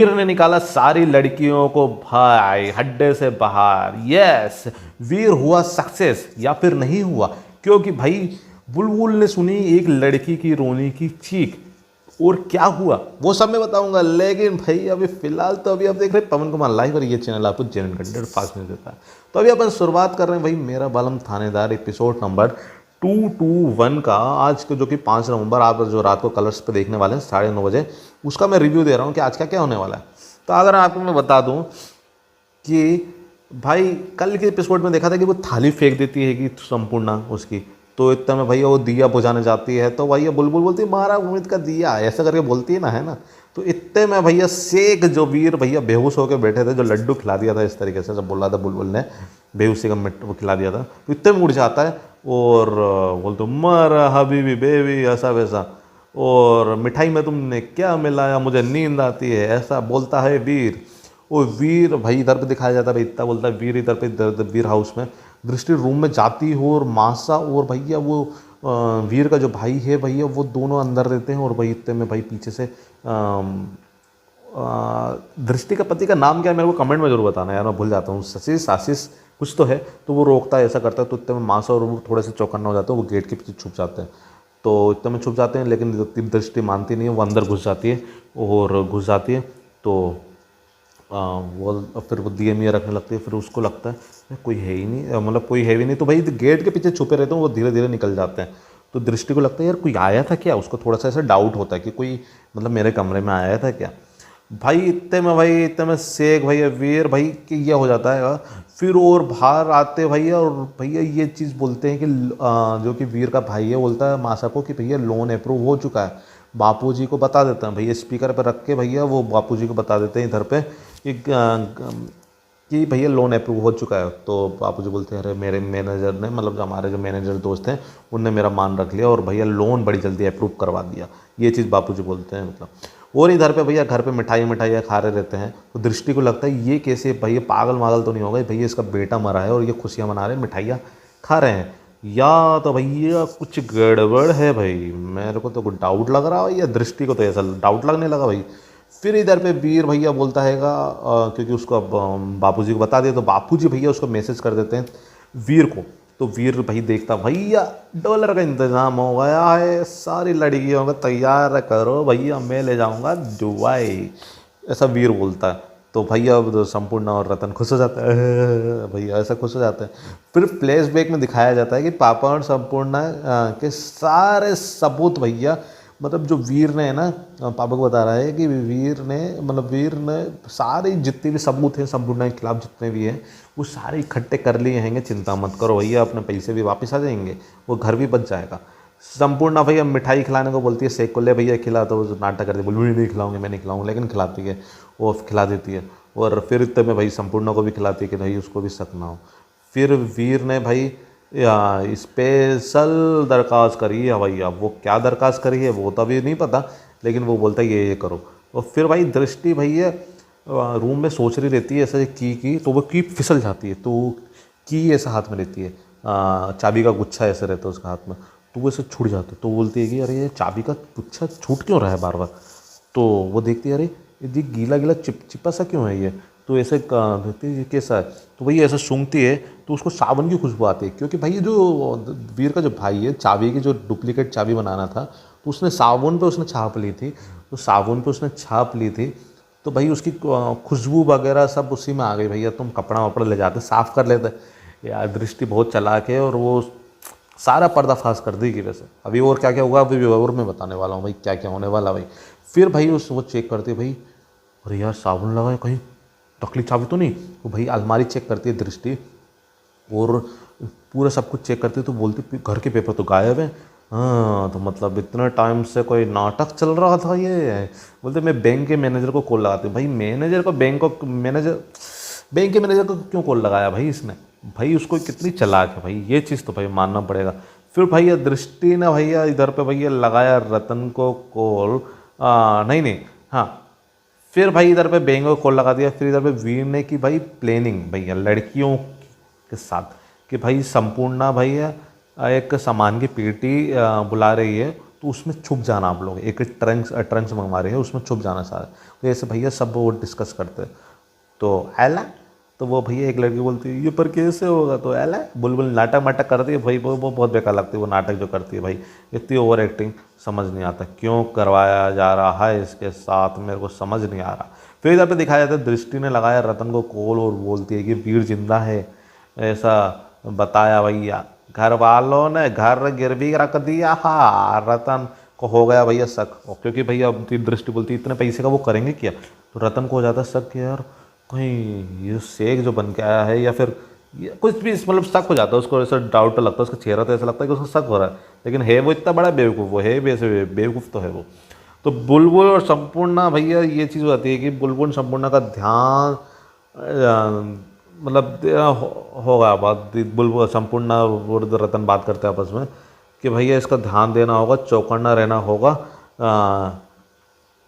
वीर ने निकाला सारी लड़कियों को भाई हड्डे से बाहर। यस, वीर हुआ सक्सेस या फिर नहीं हुआ, क्योंकि भाई बुलबुल ने सुनी एक लड़की की रोने की चीख और क्या हुआ वो सब मैं बताऊंगा। लेकिन भाई अभी फिलहाल तो अभी आप देख रहे हैं पवन कुमार लाइव और ये चैनल आपको जेन्युइन कंटेंट फास्ट न्यूज़ देता है। तो अभी अपन शुरुआत कर रहे हैं भाई मेरा बालम थानेदार एपिसोड नंबर 221 का, आज को जो कि 5 नवंबर आप जो रात को कलर्स पे देखने वाले हैं 9:30 बजे, उसका मैं रिव्यू दे रहा हूँ कि आज का क्या होने वाला है। तो अगर आपको मैं बता दूँ कि भाई कल के एपिसोड में देखा था कि वो थाली फेंक देती है कि संपूर्णा उसकी, तो इतना में भैया वो दिया बुझाने जाती है तो भैया बुलबुल बोलती है मारा उम्मीद का दिया, ऐसा करके बोलती है ना, है ना। तो इतने में भैया शेख जो वीर भैया बेहोश होकर बैठे थे, जो लड्डू खिला दिया था इस तरीके से जब बोल रहा था बुलबुल ने बेहोशी का वो खिला दिया था, तो इतने में उठ जाता है और बोलते मारा हबीबी बेबी ऐसा वैसा, और मिठाई में तुमने क्या मिलाया मुझे नींद आती है, ऐसा बोलता है वीर। वो वीर भाई इधर पे दिखाया जाता है, भाई इतना बोलता है वीर इधर पे, इधर वीर हाउस में दृष्टि रूम में जाती हो और मासा और भैया वो वीर का जो भाई है भैया वो दोनों अंदर रहते हैं, और भाई इतने में भाई पीछे से दृष्टि का पति का नाम क्या है मेरे को कमेंट में जरूर बताना यार, मैं भूल जाता हूँ, शशिश आशीष कुछ तो है। तो वो रोकता है ऐसा करता है, तो इतने में मासा और वो थोड़े से चौकन्ना हो जाते हैं, वो गेट के पीछे छुप जाते हैं। तो इतने में छुप जाते हैं लेकिन दृष्टि मानती नहीं है, वो अंदर घुस जाती है और घुस जाती है तो वो फिर वो दिए मियाँ रखने लगती है। फिर उसको लगता है कोई है ही नहीं, मतलब कोई है ही नहीं, तो भाई गेट के पीछे छुपे रहते हैं, वो धीरे धीरे निकल जाते हैं। तो दृष्टि को लगता है यार कोई आया था क्या, उसको थोड़ा सा ऐसा डाउट होता है कि कोई मतलब मेरे कमरे में आया था क्या। भाई इतने में शेख भैया वीर भाई कि ये हो जाता है। फिर और बाहर आते भैया और भैया ये चीज़ बोलते हैं कि जो कि वीर का भाई है बोलता है मासा को कि भैया लोन अप्रूव हो चुका है। बापूजी को बता देते हैं भैया, स्पीकर पर रख के भैया वो बापूजी को बता देते हैं इधर पे कि भैया लोन अप्रूव हो चुका है। तो बापूजी बोलते हैं अरे मेरे मैनेजर ने, मतलब जो हमारे जो मैनेजर दोस्त हैं उनने मेरा मान रख लिया और भैया लोन बड़ी जल्दी अप्रूव करवा दिया, ये चीज़ बापूजी बोलते हैं मतलब। और इधर पे भैया घर पे मिठाइयाँ खा रहे रहते हैं, तो दृष्टि को लगता है ये कैसे भैया पागल मागल तो नहीं होगा भैया, इसका बेटा मरा है और ये खुशियाँ मना रहे हैं मिठाइयाँ खा रहे हैं, या तो भैया कुछ गड़बड़ है भाई। मेरे को तो कुछ डाउट लग रहा है, या दृष्टि को तो ऐसा डाउट लगने लगा भाई। फिर इधर पे वीर भैया बोलता हैगा क्योंकि उसको बापूजी को बता दिया, तो बापूजी भैया उसको मैसेज कर देते हैं वीर को। तो वीर भाई देखता भैया डॉलर का इंतज़ाम हो गया है, सारी लड़कियों को तैयार करो भैया मैं ले जाऊंगा दुबई, ऐसा वीर बोलता है। तो भैया अब संपूर्णा और रतन खुश हो जाता है, भैया ऐसा खुश हो जाते हैं। फिर फ्लैशबैक में दिखाया जाता है कि पापा और संपूर्णा के सारे सबूत भैया, मतलब जो वीर ने है ना, पापा को बता रहा है कि वीर ने सारे जितने भी सबूत हैं संपूर्णा के खिलाफ जितने भी हैं वो सारे इकट्ठे कर लिए हैं, चिंता मत करो भैया अपने पैसे भी वापस आ जाएंगे, वो घर भी बच जाएगा। संपूर्णा भैया मिठाई खिलाने को बोलती है शेख को, ले भैया खिला, तो वो नाटक करती है बोल नहीं खिलाऊंगी मैं नहीं खिलाऊंगी, लेकिन खिलाती है, वो खिला देती है। और फिर इतने में भाई संपूर्णा को भी खिलाती है कि भाई उसको भी शक ना हो। फिर वीर ने भाई स्पेशल दरख्वास्त करी है भैया, वो क्या दरख्वास्त करी है वो तो अभी नहीं पता, लेकिन वो बोलता है ये करो। और फिर भाई दृष्टि भैया रूम में सोच रही रहती है ऐसे की, तो वो की फिसल जाती है, तो की ऐसा हाथ में रहती है, चाबी का गुच्छा ऐसे रहता है उसका हाथ में, तो वो ऐसे छूट जाता है। तो बोलती है कि अरे ये चाबी का गुच्छा छूट क्यों रहा है बार बार। तो वो देखती है अरे ये गीला गीला चिपचिपा सा क्यों है ये, तो ऐसे देखती है ये कैसा है। तो भैया ऐसे सूंघती है तो उसको साबुन की खुशबू आती है, क्योंकि भाई जो वीर का जो भाई है चाबी की जो डुप्लीकेट चाबी बनाना था, तो उसने साबुन पे उसने छाप ली थी, तो साबुन पे उसने छाप ली थी, तो भाई उसकी खुशबू वगैरह सब उसी में आ गई। भैया तुम कपड़ा वपड़ा ले जाते साफ़ कर लेते यार, दृष्टि बहुत चालाक है और वो सारा पर्दाफाश कर देगी। वैसे अभी और क्या क्या होगा अभी और मैं बताने वाला हूँ भाई क्या क्या होने वाला भाई। फिर भाई वो चेक करती है भाई, अरे यार साबुन लगा है कहीं नकली चाबी तो नहीं, तो भाई अलमारी चेक करती है दृष्टि और पूरा सब कुछ चेक करती है, तो बोलती घर के पेपर तो गायब है। हाँ तो मतलब इतने टाइम से कोई नाटक चल रहा था ये। बोलते मैं बैंक के मैनेजर को कॉल लगाती हूँ। भाई मैनेजर को बैंक के मैनेजर को क्यों कॉल लगाया भाई इसने, भाई उसको कितनी चालाक है भाई, ये चीज़ तो भाई मानना पड़ेगा। फिर भैया दृष्टि ने भैया इधर पे भैया लगाया रतन को कॉल, नहीं हाँ, फिर भाई इधर पे बैंक को कॉल लगा दिया। फिर इधर पे वीर ने की भाई प्लानिंग भैया लड़कियों के साथ कि भाई संपूर्णा भैया एक सामान की पेटी बुला रही है तो उसमें छुप जाना आप लोग, एक ट्रंक्स मंगवा रहे हैं उसमें छुप जाना सारा। तो ऐसे भैया सब वो डिस्कस करते हैं। तो एला, तो वो भैया एक लड़की बोलती है ये पर कैसे होगा, तो एला बुलबुल नाटक वाटक करती है भाई, वो बहुत बेकार लगती है वो नाटक जो करती है भाई, इतनी ओवर एक्टिंग समझ नहीं आता क्यों करवाया जा रहा है इसके साथ, मेरे को समझ नहीं आ रहा। फिर इधर पे दिखाया जाता है दृष्टि ने लगाया रतन को कॉल और बोलती है कि वीर जिंदा है, ऐसा बताया भैया, घर वालों ने घर गिरवी रख दिया। हाँ, रतन को हो गया भैया शक, क्योंकि भैया अब दृष्टि बोलती इतने पैसे का वो करेंगे क्या, तो रतन को हो जाता है शक कि यार कहीं ये शेख जो बन के आया है या फिर कुछ भी मतलब शक हो जाता है उसको, ऐसा डाउट लगता है उसका चेहरा, तो ऐसा लगता है कि उसको शक हो रहा है, लेकिन है वो इतना बड़ा बेवकूफ़, वो है वैसे बेवकूफ़ तो है वो। तो बुलबुल और संपूर्णा भैया ये चीज़ होती है कि बुलबुल संपूर्णा का ध्यान मतलब होगा बात, बुलबुल संपूर्णा और रतन बात करते हैं आपस में कि भैया इसका ध्यान देना होगा, चौकन्ना रहना होगा।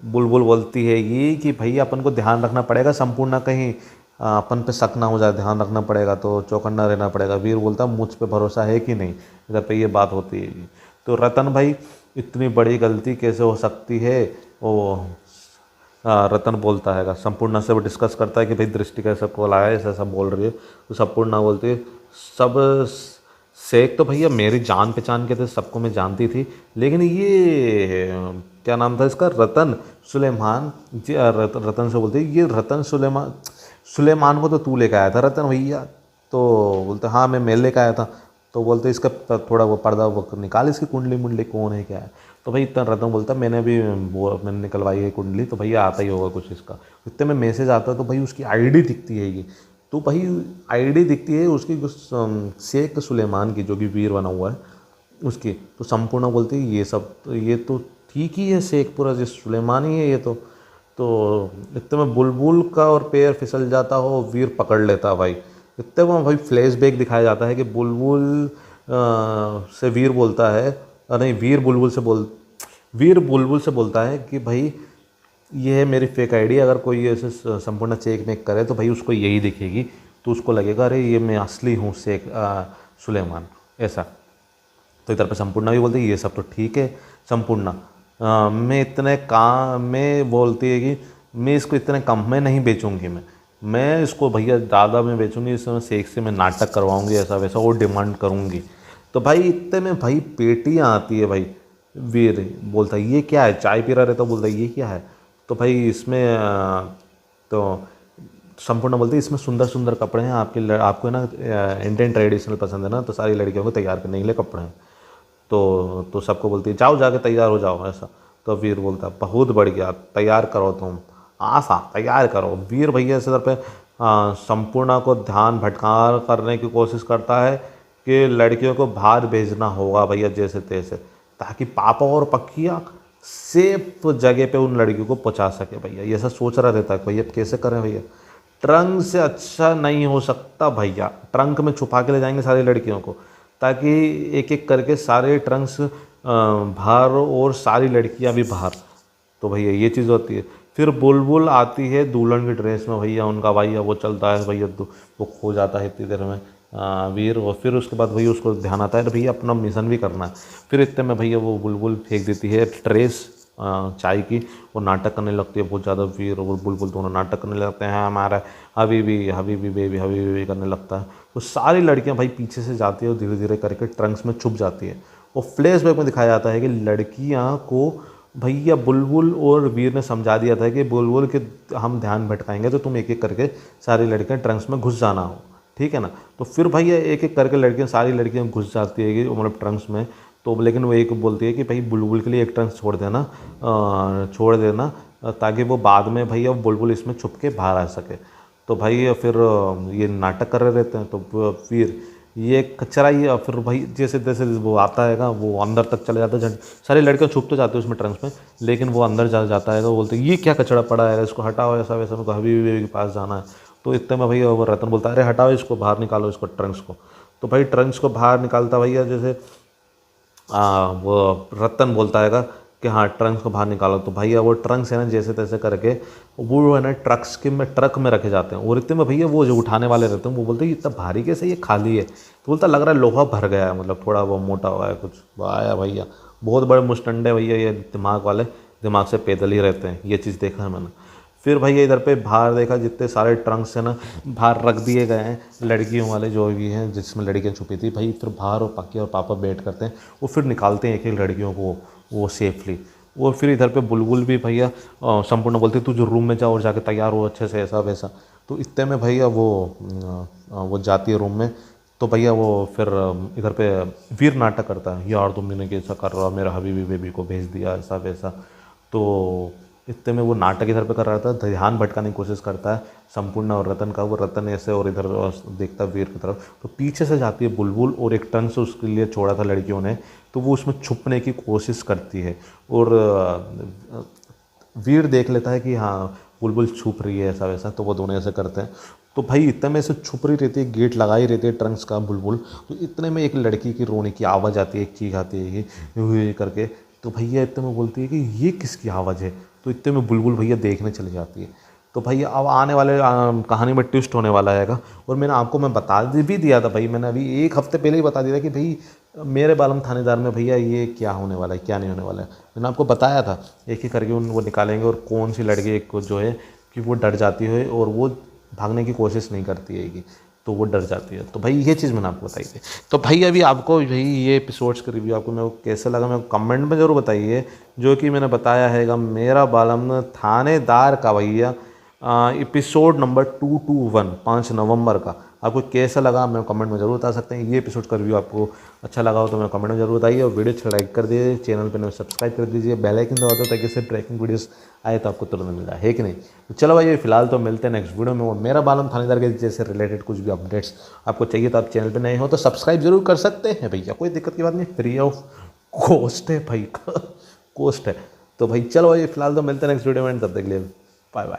बुलबुल बोलती है ये कि भैया अपन को ध्यान रखना पड़ेगा, संपूर्णा कहीं अपन पे शक ना हो जाए, ध्यान रखना पड़ेगा, तो चौकन्ना रहना पड़ेगा। वीर बोलता मुझ पे भरोसा है कि नहीं, इधर पे ये बात होती है। तो रतन भाई इतनी बड़ी गलती कैसे हो सकती है, वो रतन बोलता है, संपूर्णा से वो डिस्कस करता है कि भाई दृष्टि का सबको लाया ऐसा सब बोल रही है, तो संपूर्णा बोलती है सब शेख तो भैया मेरी जान पहचान के थे, सबको मैं जानती थी, लेकिन ये क्या नाम था इसका, रतन सुलेमान जी, रतन से बोलते ये रतन सुलेमान को तो तू लेकर आया था रतन भैया, तो बोलते हाँ मैं लेकर आया था। तो बोलते इसका थोड़ा वो पर्दा वो निकाल, इसकी कुंडली मुंडली कौन है क्या है, तो भाई इतना रतन बोलता मैंने निकलवाई है कुंडली, तो भैया आता ही होगा कुछ इसका। इतने में मैसेज आता है तो भाई उसकी आईडी दिखती है, ये तो भाई आईडी दिखती है उसकी शेख सुलेमान की, जो कि वीर बना हुआ है उसकी। तो संपूर्ण बोलती है ये सब ये तो ठीक ही है, शेख पूरा जो सुलेमान ही है ये तो इतने में बुलबुल का और पैर फिसल जाता हो, वीर पकड़ लेता भाई। इतने में भाई फ्लैशबैक दिखाया जाता है कि बुलबुल से वीर बोलता है, नहीं वीर बुलबुल से बोलता है कि भाई ये है मेरी फेक आईडी, अगर कोई ऐसे संपूर्ण चेक मेक करे तो भाई उसको यही दिखेगी, तो उसको लगेगा अरे ये मैं असली हूँ शेख सुलेमान ऐसा। तो इधर पे संपूर्णा भी बोलती है ये सब तो ठीक है संपूर्णा, मैं इतने काम में बोलती है कि मैं इसको इतने कम में नहीं बेचूंगी, मैं इसको भैया ज़्यादा में बेचूंगी, इसमें शेख से मैं नाटक करवाऊंगी ऐसा वैसा और डिमांड करूंगी। तो भाई इतने में भाई पेटियाँ आती है भाई, वीर बोलता है ये क्या है, चाय पी रहा रहता बोलता है ये क्या है, तो भाई इसमें तो संपूर्ण बोलती है इसमें सुंदर सुंदर कपड़े हैं, आपको ना इंडियन ट्रेडिशनल पसंद है ना, तो सारी लड़कियों को तैयार करने के लिए कपड़े हैं। तो सबको बोलती है जाओ जाके तैयार हो जाओ ऐसा। तो वीर बोलता है बहुत बढ़िया, तैयार करो तुम आशा, तैयार करो। वीर भैया इस तरह पे संपूर्णा को ध्यान भटका करने की कोशिश करता है कि लड़कियों को बाहर भेजना होगा भैया जैसे तैसे, ताकि पापा और पक्किया सेफ जगह पे उन लड़कियों को पहुंचा सके भैया, ये ऐसा सोच रहा रहता है भैया कैसे करें भैया। ट्रंक से अच्छा नहीं हो सकता भैया, ट्रंक में छुपा के ले जाएंगे सारी लड़कियों को, ताकि एक एक करके सारे ट्रंक्स बाहर और सारी लड़कियां भी बाहर। तो भैया ये चीज़ होती है। फिर बुलबुल आती है दुल्हन की ड्रेस में भैया, उनका भैया वो चलता है भैया, वो खो जाता है इतनी देर में वीर, और फिर उसके बाद भैया उसको ध्यान आता है भैया अपना मिशन भी करना है। फिर इतने में भैया वो बुलबुल फेंक देती है ट्रेस चाय की, वो नाटक करने लगती है बहुत ज़्यादा, वीर और बुलबुल दोनों नाटक करने लगते हैं, हमारा हबीबी हबीबी बेबी हबीबी करने लगता है। तो सारी लड़कियां भाई पीछे से जाती है और धीरे धीरे करके ट्रंक्स में छुप जाती है। और फ्लैशबैक में दिखाया जाता है कि लड़कियां को भैया बुलबुल और वीर ने समझा दिया था कि बुलबुल के हम ध्यान भटकाएंगे तो तुम एक एक करके सारी लड़कियां ट्रंक्स में घुस जाना हो, ठीक है ना। तो फिर भैया एक एक करके लड़कियां सारी लड़कियां घुस जाती है कि मतलब ट्रंक्स में। तो लेकिन वो एक बोलती है कि भाई बुलबुल के लिए एक ट्रंक्स छोड़ देना ताकि वो बाद में भैया बुलबुल इसमें छुप के बाहर आ सके। तो भाई फिर ये नाटक कर रहे रहते हैं। तो फिर ये कचरा ही, फिर भाई जैसे जैसे वो आता है वो अंदर तक चले जाता है, सारी लड़कियां छुप तो जाती है उसमें ट्रंक्स में, लेकिन वो अंदर जाता है तो बोलते हैं ये क्या कचरा पड़ा है, इसको हटाओ ऐसा वैसा, उनको हबीबी के पास जाना है। तो इतने में भैया वो रतन बोलता है अरे हटाओ इसको, बाहर निकालो इसको ट्रंक्स को। तो भाई ट्रंक्स को बाहर निकालता भैया, जैसे वो रतन बोलता है कि हाँ ट्रंक्स को बाहर निकालो। तो भैया वो ट्रंक्स है ना जैसे तैसे करके वो है ना ट्रक में रखे जाते हैं, और इतने में भैया वो जो उठाने वाले रहते हैं वो बोलते हैं इतना भारी कैसे, ये खाली है। तो बोलता लग रहा है लोहा भर गया है, मतलब थोड़ा वो मोटा हुआ है कुछ, वो आया भैया बहुत बड़े मुस्टंडे भैया, ये दिमाग वाले दिमाग से पैदल ही रहते हैं, ये चीज़ देखा है मैंने। फिर भैया इधर पे बाहर देखा, जितने सारे ट्रंक्स हैं ना बाहर रख दिए गए हैं लड़कियों वाले जो भी हैं, जिसमें लड़कियाँ छुपी थी भाई। फिर बाहर और पाकी और पापा वेट करते हैं, वो फिर निकालते हैं एक एक लड़कियों को वो सेफली। और फिर इधर पे बुलबुल भी भैया संपूर्ण बोलती तू जो रूम में जा और जाके तैयार हो अच्छे से, ऐसा वैसा। तो इतने में भैया वो जाती है रूम में। तो भैया वो फिर इधर पे वीर नाटक करता है, यार तुमने कैसा कर रहा, मेरा हबीबी बेबी को भेज दिया, ऐसा वैसा। तो इतने में वो नाटक इधर पे कर रहा था, ध्यान भटकाने की कोशिश करता है संपूर्ण और रतन का। वो रतन ऐसे और इधर देखता है वीर की तरफ, तो पीछे से जाती है बुलबुल और एक टंग से उसके लिए छोड़ा था लड़कियों ने, तो वो उसमें छुपने की कोशिश करती है। और वीर देख लेता है कि हाँ बुलबुल छुप रही है, ऐसा वैसा। तो वो दोनों ऐसे करते हैं। तो भाई इतने में से छुप रही रहती है, गेट लगा ही रहती है ट्रंक्स का बुलबुल। तो इतने में एक लड़की की रोने की आवाज़ आती है, एक चीख आती है ये करके। तो भैया इतने में बोलती है कि ये किसकी आवाज़ है। तो इतने में बुलबुल भैया देखने चली जाती है। तो भैया अब आने वाले कहानी में ट्विस्ट होने वाला हैगा। और मैंने आपको मैं बता भी दिया था भाई, मैंने अभी एक हफ्ते पहले ही बता दिया था कि भाई मेरे बालम थानेदार में भैया ये क्या होने वाला है, क्या नहीं होने वाला है। मैंने आपको बताया था एक एक करके उनको निकालेंगे, और कौन सी लड़की को जो है कि वो डर जाती है और वो भागने की कोशिश नहीं करती है, तो वो डर जाती है। तो भाई ये चीज़ मैंने आपको बताई थी। तो भाई अभी आपको भाई ये एपिसोड्स का रिव्यू आपको मेरे को कैसा लगा, मेरे को कमेंट में ज़रूर बताइए। जो कि मैंने बताया हैगा मेरा बालम थानेदार का भैया एपिसोड नंबर 221 5 नवंबर का, आपको कैसा लगा मेरे कमेंट में ज़रूर बता सकते हैं। ये एपिसोड का रिव्यू आपको अच्छा लगा हो तो मेरे कमेंट में ज़रूर बताइए, और वीडियो अच्छा लाइक कर दीजिए, चैनल पर सब्सक्राइब कर दीजिए, बेल आइकन दबा दो ताकि इससे ट्रैकिंग वीडियोस आए तो आपको तुरंत मिल जाए, है कि नहीं। तो चलो भाई फिलहाल तो मिलते हैं नेक्स्ट वीडियो में। और मेरा बालम थानेदार के जैसे रिलेटेड कुछ भी अपडेट्स आपको चाहिए तो आप चैनल पर नए हो तो सब्सक्राइब जरूर कर सकते हैं भैया, कोई दिक्कत की बात नहीं, फ्री ऑफ कॉस्ट है भाई, कॉस्ट है। तो भाई चलो भाई फिलहाल तो मिलते हैं नेक्स्ट वीडियो में, तब तक के लिए बाय बाय।